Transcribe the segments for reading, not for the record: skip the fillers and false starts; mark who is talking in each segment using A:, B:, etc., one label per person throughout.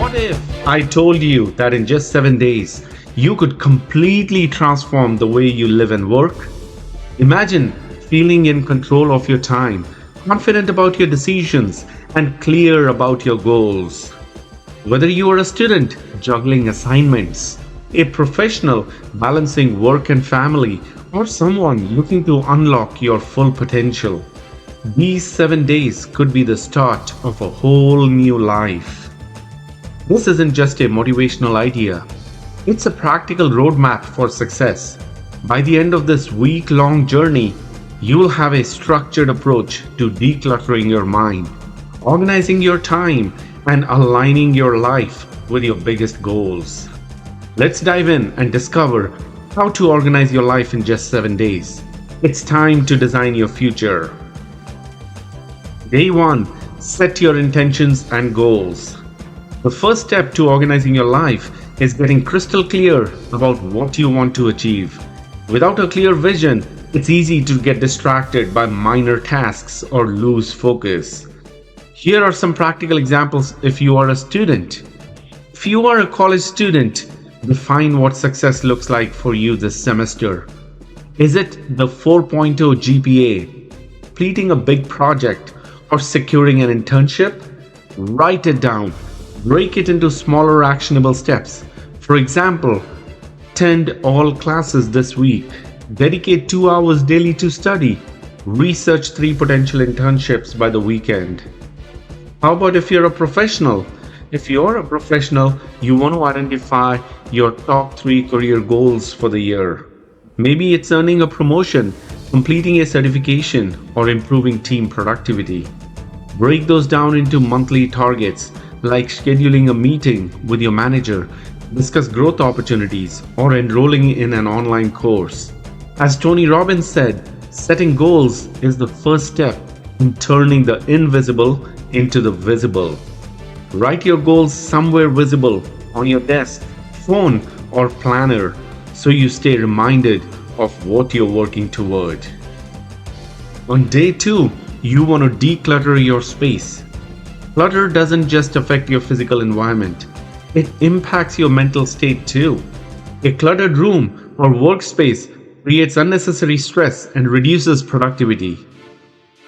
A: What if I told you that in just 7 days, you could completely transform the way you live and work? Imagine feeling in control of your time, confident about your decisions, and clear about your goals. Whether you are a student juggling assignments, a professional balancing work and family, or someone looking to unlock your full potential, these 7 days could be the start of a whole new life. This isn't just a motivational idea, it's a practical roadmap for success. By the end of this week long journey, you will have a structured approach to decluttering your mind, organizing your time, and aligning your life with your biggest goals. Let's dive in and discover how to organize your life in just 7 days. It's time to design your future. Day 1. Set your intentions and goals. The first step to organizing your life is getting crystal clear about what you want to achieve. Without a clear vision, it's easy to get distracted by minor tasks or lose focus. Here are some practical examples if you are a student. If you are a college student, define what success looks like for you this semester. Is it the 4.0 GPA, completing a big project, or securing an internship? Write it down. Break it into smaller actionable steps. For example, attend all classes this week. Dedicate 2 hours daily to study. Research 3 potential internships by the weekend. How about if you're a professional? If you're a professional, you want to identify your top 3 career goals for the year. Maybe it's earning a promotion, completing a certification, or improving team productivity. Break those down into monthly targets, like scheduling a meeting with your manager, discuss growth opportunities, or enrolling in an online course. As Tony Robbins said, setting goals is the first step in turning the invisible into the visible. Write your goals somewhere visible on your desk, phone, or planner so you stay reminded of what you're working toward. On day 2, you want to declutter your space. Clutter doesn't just affect your physical environment, it impacts your mental state too. A cluttered room or workspace creates unnecessary stress and reduces productivity.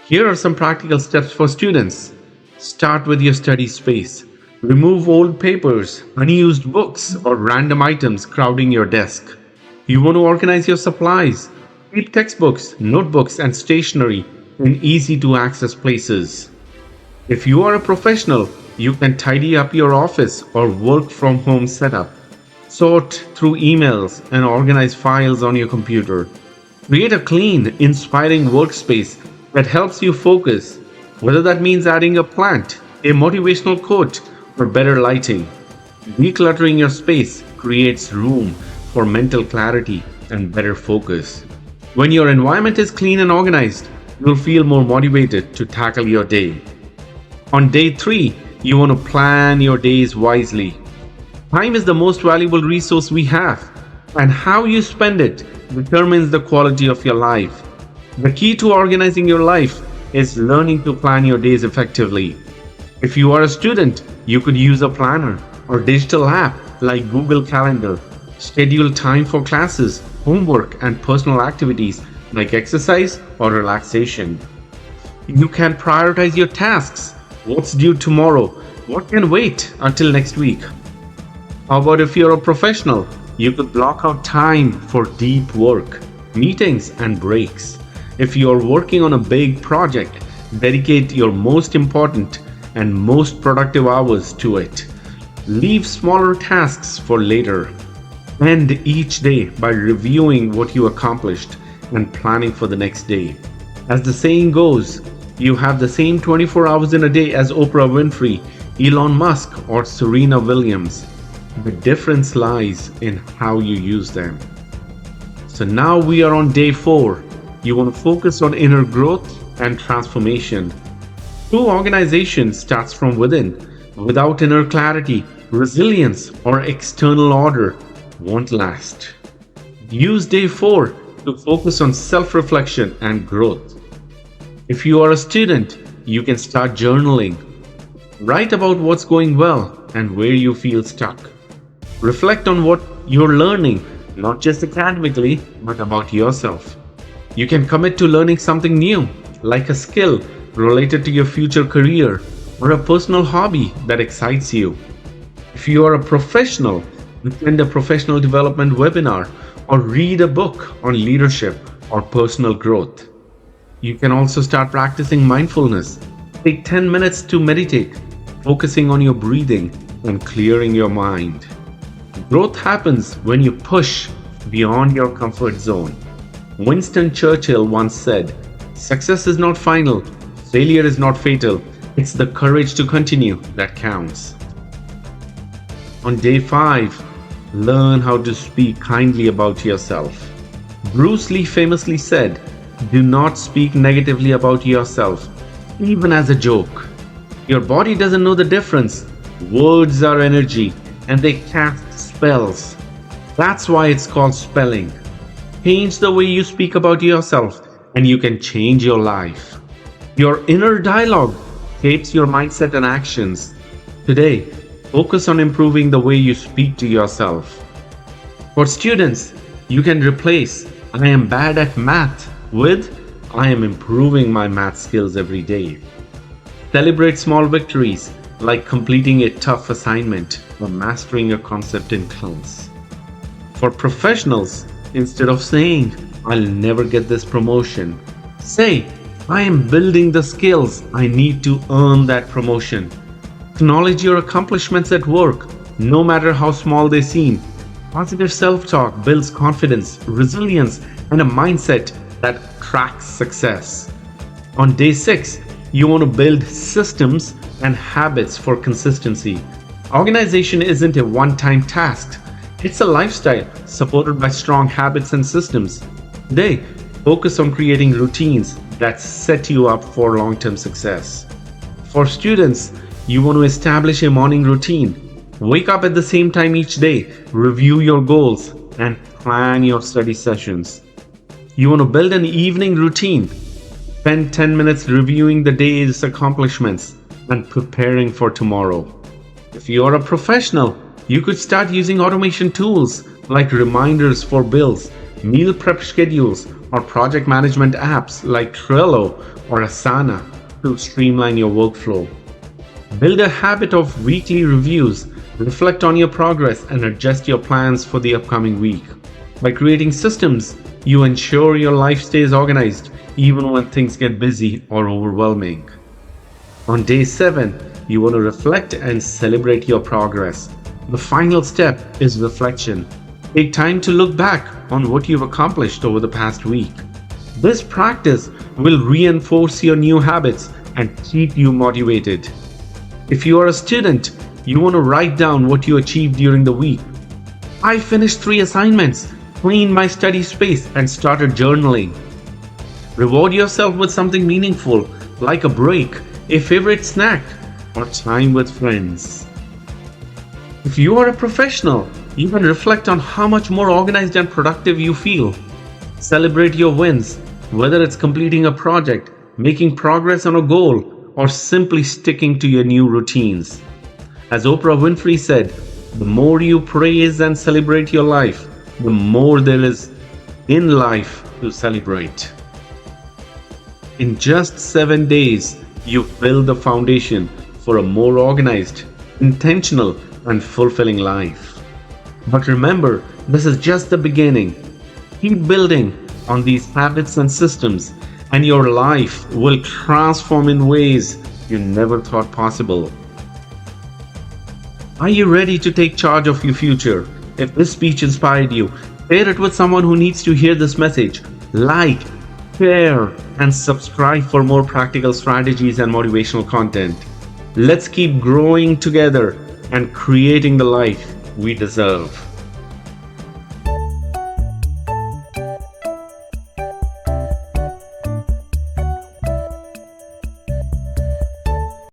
A: Here are some practical steps for students. Start with your study space. Remove old papers, unused books, or random items crowding your desk. You want to organize your supplies. Keep textbooks, notebooks, and stationery in easy to access places. If you are a professional, you can tidy up your office or work from home setup. Sort through emails and organize files on your computer. Create a clean, inspiring workspace that helps you focus, whether that means adding a plant, a motivational quote, or better lighting. Decluttering your space creates room for mental clarity and better focus. When your environment is clean and organized, you'll feel more motivated to tackle your day. On day 3, you want to plan your days wisely. Time is the most valuable resource we have, and how you spend it determines the quality of your life. The key to organizing your life is learning to plan your days effectively. If you are a student, you could use a planner or digital app like Google Calendar. Schedule time for classes, homework, and personal activities like exercise or relaxation. You can prioritize your tasks. What's due tomorrow? What can wait until next week? How about if you're a professional? You could block out time for deep work, meetings, and breaks. If you're working on a big project, dedicate your most important and most productive hours to it. Leave smaller tasks for later. End each day by reviewing what you accomplished and planning for the next day. As the saying goes, you have the same 24 hours in a day as Oprah Winfrey, Elon Musk, or Serena Williams. The difference lies in how you use them. So now we are on day 4. You want to focus on inner growth and transformation. True organization starts from within. Without inner clarity, resilience, or external order won't last. Use day 4 to focus on self-reflection and growth. If you are a student, you can start journaling. Write about what's going well, and where you feel stuck. Reflect on what you're learning, not just academically, but about yourself. You can commit to learning something new, like a skill related to your future career or a personal hobby that excites you. If you are a professional, attend a professional development webinar or read a book on leadership or personal growth. You can also start practicing mindfulness. Take 10 minutes to meditate, focusing on your breathing and clearing your mind. Growth happens when you push beyond your comfort zone. Winston Churchill once said, "Success is not final, failure is not fatal, it's the courage to continue that counts." On day 5, learn how to speak kindly about yourself. Bruce Lee famously said, "Do not speak negatively about yourself, even as a joke." Your body doesn't know the difference. Words are energy and they cast spells. That's why it's called spelling. Change the way you speak about yourself and you can change your life. Your inner dialogue shapes your mindset and actions. Today, focus on improving the way you speak to yourself. For students, you can replace "I am bad at math" with "I am improving my math skills every day." Celebrate small victories like completing a tough assignment or mastering a concept in class. For professionals, instead of saying "I'll never get this promotion," say "I am building the skills I need to earn that promotion." Acknowledge your accomplishments at work, no matter how small they seem. Positive self-talk builds confidence, resilience, and a mindset that tracks success. On day 6, you want to build systems and habits for consistency. Organization isn't a one-time task. It's a lifestyle supported by strong habits and systems. Today, focus on creating routines that set you up for long-term success. For students, you want to establish a morning routine. Wake up at the same time each day, review your goals, and plan your study sessions. You want to build an evening routine. Spend 10 minutes reviewing the day's accomplishments and preparing for tomorrow. If you are a professional, you could start using automation tools like reminders for bills, meal prep schedules, or project management apps like Trello or Asana to streamline your workflow. Build a habit of weekly reviews, reflect on your progress, and adjust your plans for the upcoming week. By creating systems, you ensure your life stays organized even when things get busy or overwhelming. On day 7, you want to reflect and celebrate your progress. The final step is reflection. Take time to look back on what you've accomplished over the past week. This practice will reinforce your new habits and keep you motivated. If you are a student, you want to write down what you achieved during the week. "I finished 3 assignments, cleaned my study space, and started journaling." Reward yourself with something meaningful, like a break, a favorite snack, or time with friends. If you are a professional, you can reflect on how much more organized and productive you feel. Celebrate your wins, whether it's completing a project, making progress on a goal, or simply sticking to your new routines. As Oprah Winfrey said, "The more you praise and celebrate your life, the more there is in life to celebrate." In just 7 days, you've built the foundation for a more organized, intentional, and fulfilling life. But remember, this is just the beginning. Keep building on these habits and systems, and your life will transform in ways you never thought possible. Are you ready to take charge of your future? If this speech inspired you, share it with someone who needs to hear this message. Like, share, and subscribe for more practical strategies and motivational content. Let's keep growing together and creating the life we deserve.